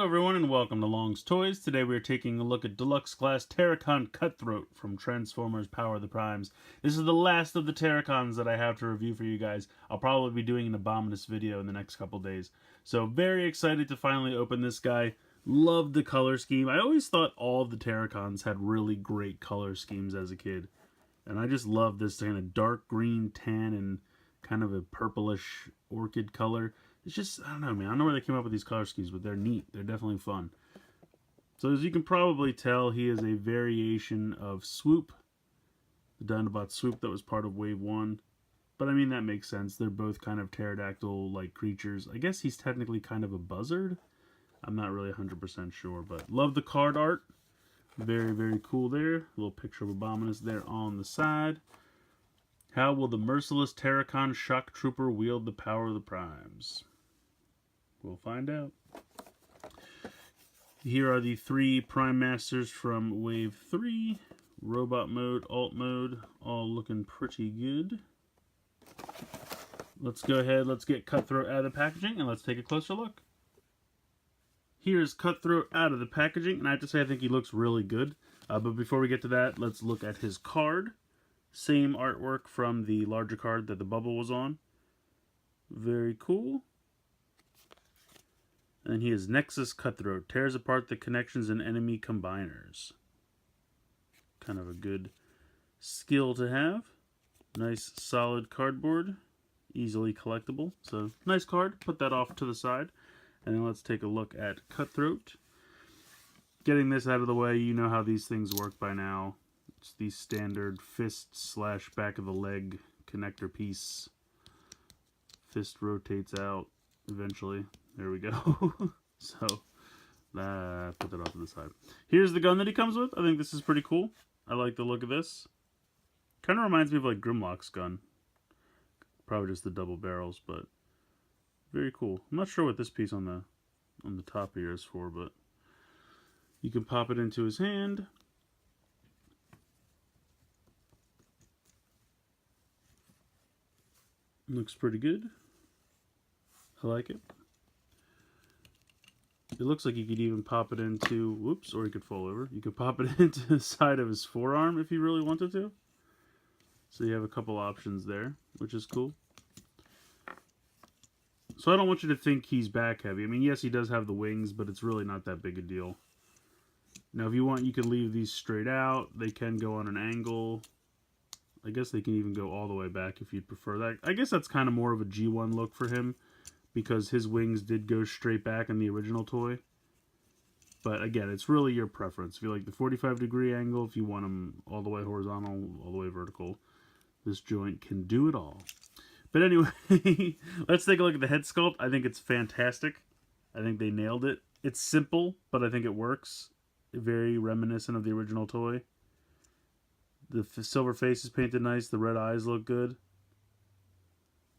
Hello everyone and welcome to Long's Toys. Today we are taking a look at Deluxe Class Terrorcon Cutthroat from Transformers Power of the Primes. This is the last of the Terrorcons that I have to review for you guys. I'll probably be doing an Abominus video in the next couple days. So very excited to finally open this guy. Loved the color scheme. I always thought all of the Terrorcons had really great color schemes as a kid. And I just love this kind of dark green, tan, and kind of a purplish orchid color. It's just, I don't know, man. I don't know where they came up with these color schemes, but they're neat. They're definitely fun. So as you can probably tell, he is a variation of Swoop, the Dinobot Swoop that was part of Wave 1. But I mean, that makes sense. They're both kind of pterodactyl-like creatures. I guess he's technically kind of a buzzard. I'm not really 100% sure, but love the card art. Very, very cool there. A little picture of Abominus there on the side. How will the merciless Terrorcon Shock Trooper wield the power of the Primes? We'll find out. Here are the three Prime Masters from Wave 3. Robot mode, alt mode, all looking pretty good. Let's go ahead, let's get Cutthroat out of the packaging and let's take a closer look. Here's Cutthroat out of the packaging, and I have to say I think he looks really good. But before we get to that, let's look at his card. Same artwork from the larger card that the bubble was on. Very cool. And he is Nexus Cutthroat. Tears apart the connections and enemy combiners. Kind of a good skill to have. Nice solid cardboard. Easily collectible. So, nice card. Put that off to the side. And then let's take a look at Cutthroat. Getting this out of the way, you know how these things work by now. It's the standard fist slash back of the leg connector piece. Fist rotates out eventually. There we go. So, put that off to the side. Here's the gun that he comes with. I think this is pretty cool. I like the look of this. Kind of reminds me of like Grimlock's gun. Probably just the double barrels, but very cool. I'm not sure what this piece on the top here is for, but you can pop it into his hand. Looks pretty good. I like it. It looks like you could even pop it into, whoops, or you could fall over. You could pop it into the side of his forearm if you really wanted to. So you have a couple options there, which is cool. So I don't want you to think he's back heavy. I mean, yes, he does have the wings, but it's really not that big a deal. Now, if you want, you could leave these straight out. They can go on an angle. I guess they can even go all the way back if you'd prefer that. I guess that's kind of more of a G1 look for him, because his wings did go straight back in the original toy. But again, it's really your preference. If you like the 45-degree angle, if you want them all the way horizontal, all the way vertical, this joint can do it all. But anyway, let's take a look at the head sculpt. I think it's fantastic. I think they nailed it. It's simple, but I think it works. Very reminiscent of the original toy. The silver face is painted nice. The red eyes look good.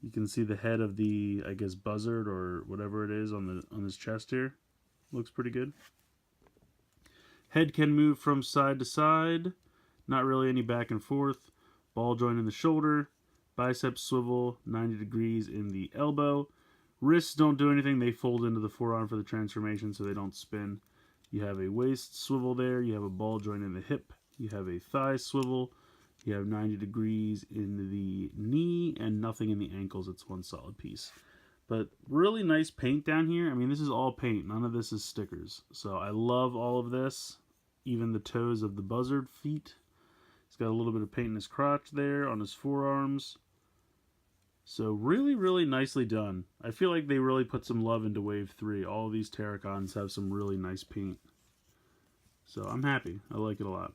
You can see the head of the, I guess, buzzard or whatever it is on his chest here. Looks pretty good. Head can move from side to side. Not really any back and forth. Ball joint in the shoulder. Biceps swivel 90 degrees in the elbow. Wrists don't do anything. They fold into the forearm for the transformation so they don't spin. You have a waist swivel there. You have a ball joint in the hip. You have a thigh swivel. You have 90 degrees in the knee and nothing in the ankles. It's one solid piece. But really nice paint down here. I mean, this is all paint. None of this is stickers. So I love all of this. Even the toes of the buzzard feet. He's got a little bit of paint in his crotch there, on his forearms. So really, really nicely done. I feel like they really put some love into Wave 3. All of these Terracons have some really nice paint. So I'm happy. I like it a lot.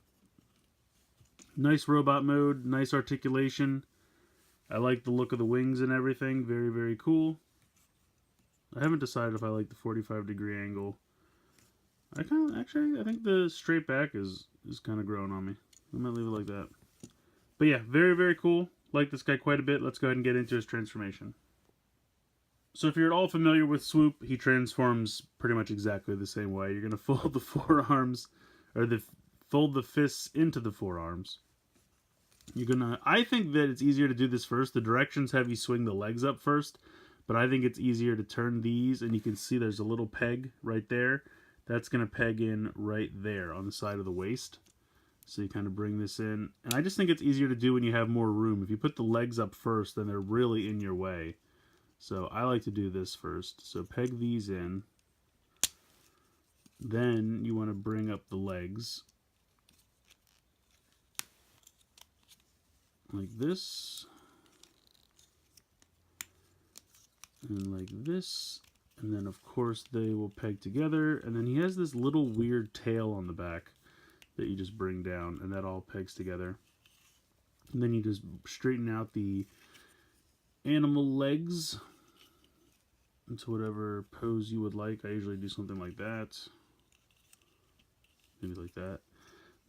Nice robot mode, nice articulation. I like the look of the wings and everything. Very, very cool. I haven't decided if I like the 45-degree angle. I think the straight back is kind of growing on me. I might leave it like that. But yeah, very, very cool. Like this guy quite a bit. Let's go ahead and get into his transformation. So if you're at all familiar with Swoop, he transforms pretty much exactly the same way. You're going to fold the forearms, or fold the fists into the forearms. I think that it's easier to do this first. The directions have you swing the legs up first, but I think it's easier to turn these, and you can see there's a little peg right there, that's going to peg in right there on the side of the waist. So you kind of bring this in. And I just think it's easier to do when you have more room. If you put the legs up first, then they're really in your way. So I like to do this first. So peg these in. Then you want to bring up the legs. Like this. And like this. And then of course they will peg together. And then he has this little weird tail on the back that you just bring down, and that all pegs together. And then you just straighten out the animal legs into whatever pose you would like. I usually do something like that. Maybe like that.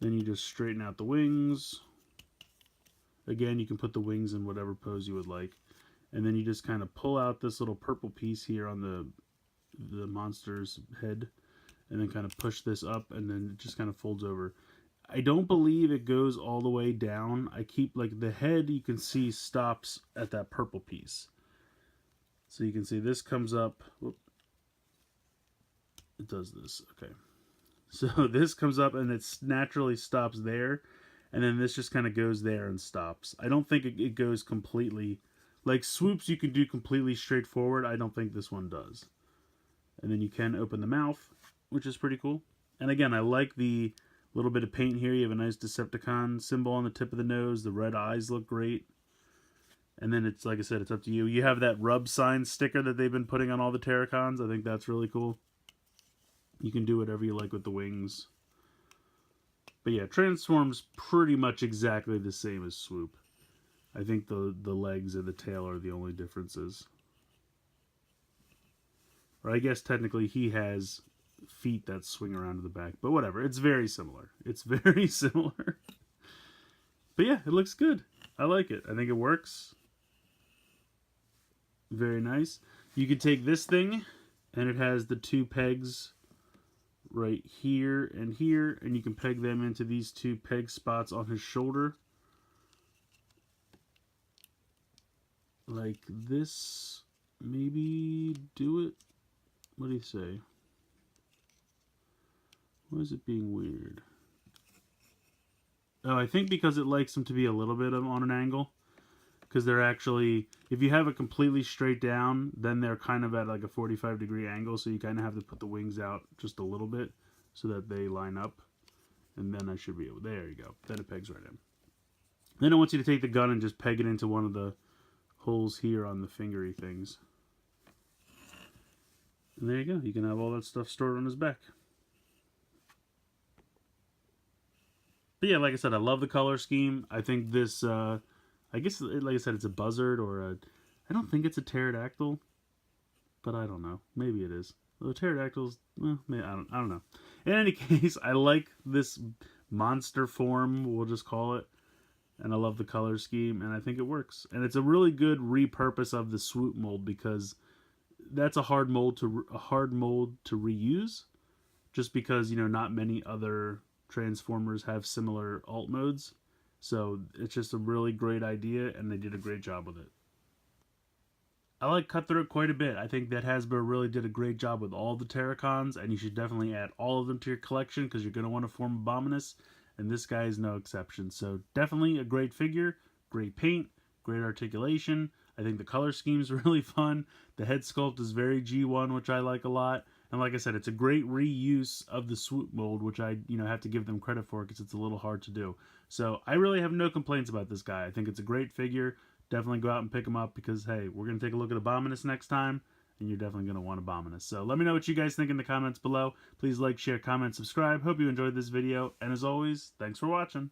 Then you just straighten out the wings. Again, you can put the wings in whatever pose you would like. And then you just kind of pull out this little purple piece here on the monster's head, and then kind of push this up, and then it just kind of folds over. I don't believe it goes all the way down. I keep, like, the head you can see stops at that purple piece. So you can see this comes up. Whoop. It does this. Okay. So this comes up and it naturally stops there. And then this just kind of goes there and stops. I don't think it goes completely. Like swoops you can do completely straightforward. I don't think this one does. And then you can open the mouth, which is pretty cool. And again, I like the little bit of paint here. You have a nice Decepticon symbol on the tip of the nose. The red eyes look great. And then it's, like I said, it's up to you. You have that rub sign sticker that they've been putting on all the Terrorcons. I think that's really cool. You can do whatever you like with the wings. But yeah, transforms pretty much exactly the same as Swoop. I think the legs and the tail are the only differences. Or I guess technically he has feet that swing around to the back. But whatever, it's very similar. It's very similar. But yeah, it looks good. I like it. I think it works. Very nice. You could take this thing, and it has the two pegs right here, and you can peg them into these two peg spots on his shoulder. Like this. Maybe do it. What do you say? Why is it being weird? Oh, I think because it likes them to be a little bit on an angle. Because they're actually, if you have it completely straight down, then they're kind of at like a 45-degree angle, so you kind of have to put the wings out just a little bit so that they line up. And then I should be able, there you go. Then it pegs right in. Then I want you to take the gun and just peg it into one of the holes here on the fingery things. And there you go. You can have all that stuff stored on his back. But yeah, like I said, I love the color scheme. I think this, I guess, like I said, it's a buzzard or a... I don't think it's a pterodactyl, but I don't know. Maybe it is. The pterodactyls, well, maybe, I don't know. In any case, I like this monster form, we'll just call it. And I love the color scheme, and I think it works. And it's a really good repurpose of the Swoop mold, because that's a hard mold to reuse. Just because, you know, not many other Transformers have similar alt modes. So it's just a really great idea, and they did a great job with it. I like Cutthroat quite a bit. I think that Hasbro really did a great job with all the Terrorcons, and you should definitely add all of them to your collection because you're going to want to form Abominus, and this guy is no exception. So definitely a great figure, great paint, great articulation. I think the color scheme is really fun. The head sculpt is very G1, which I like a lot. And like I said, it's a great reuse of the Swoop mold, which I, have to give them credit for because it's a little hard to do. So I really have no complaints about this guy. I think it's a great figure. Definitely go out and pick him up because, hey, we're going to take a look at Abominus next time, and you're definitely going to want Abominus. So let me know what you guys think in the comments below. Please like, share, comment, subscribe. Hope you enjoyed this video. And as always, thanks for watching.